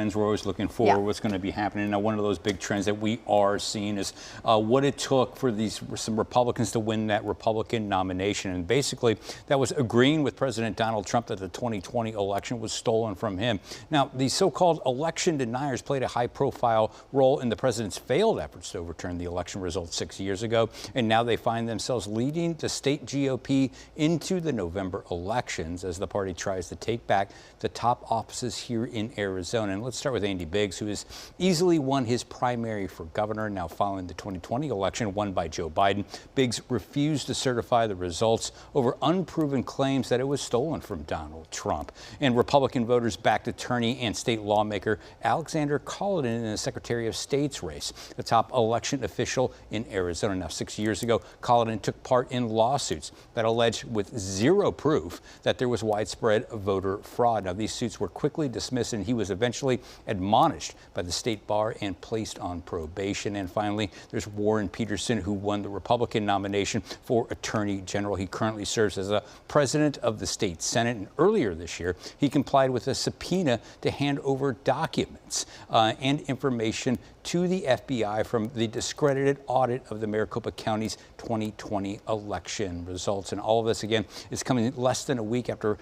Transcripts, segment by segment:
We're always looking forward what's going to be happening. Now, one of those big trends that we are seeing is what it took for some Republicans to win that Republican nomination. And basically, that was agreeing with President Donald Trump that the 2020 election was stolen from him. Now, these so-called election deniers played a high-profile role in the president's failed efforts to overturn the election results 6 years ago. And now they find themselves leading the state GOP into the November elections as the party tries to take back the top offices here in Arizona. And let's start with Andy Biggs, who has easily won his primary for governor. Now, following the 2020 election won by Joe Biden, Biggs refused to certify the results over unproven claims that it was stolen from Donald Trump. And Republican voters backed attorney and state lawmaker Alexander Kolodin in the Secretary of State's race, the top election official in Arizona. Now, 6 years ago, Kolodin took part in lawsuits that alleged with zero proof that there was widespread voter fraud. Now, these suits were quickly dismissed, and he was eventually admonished by the state bar and placed on probation. And finally, there's Warren Petersen, who won the Republican nomination for Attorney General. He currently serves as a president of the state Senate. And earlier this year, he complied with a subpoena to hand over documents and information to the FBI from the discredited audit of the Maricopa County's 2020 election results. And all of this, again, is coming less than a week after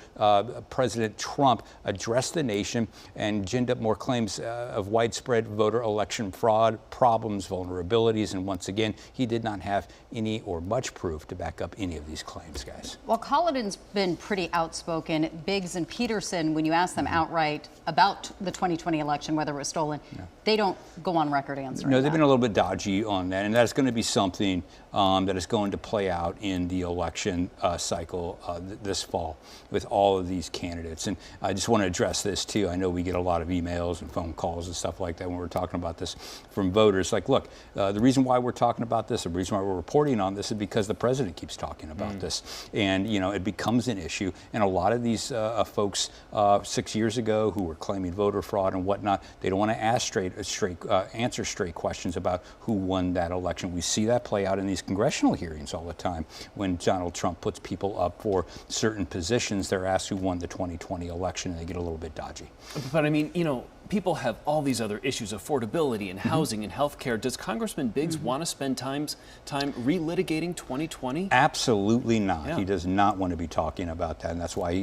President Trump addressed the nation and ginned up more claims of widespread voter election fraud, problems, vulnerabilities. And once again, he did not have any or much proof to back up any of these claims, guys. Well, Kolodin's been pretty outspoken. Biggs and Petersen, when you ask them outright about the 2020 election, whether it was stolen, they don't go on record answering. No, they've been a little bit dodgy on that, and that's going to be something that is going to play out in the election cycle this fall with all of these candidates. And I just want to address this too. I know we get a lot of emails and phone calls and stuff like that when we're talking about this from voters. Like, look, the reason why we're talking about this, the reason why we're reporting on this is because the president keeps talking about this. And, you know, it becomes an issue. And a lot of these folks 6 years ago who were claiming voter fraud and whatnot, they don't want to answer straight questions about who won that election. We see that play out in these congressional hearings all the time. When Donald Trump puts people up for certain positions, they're asked who won the 2020 election, and they get a little bit dodgy. But I mean, you know, people have all these other issues, affordability and housing and health care. Does Congressman Biggs want to spend time relitigating 2020? Absolutely not. He does not want to be talking about that, and that's why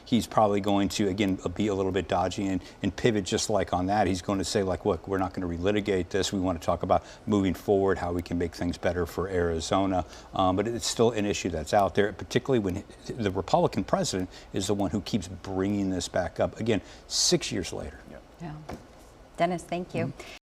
he's probably going to, again, be a little bit dodgy and pivot just like on that. He's going to say, like, look, we're not going to relitigate this. We want to talk about moving forward, how we can make things better for Arizona. But it's still an issue that's out there, particularly when the Republican president is the one who keeps bringing this back up, again, 6 years later. Yeah. Dennis, thank you.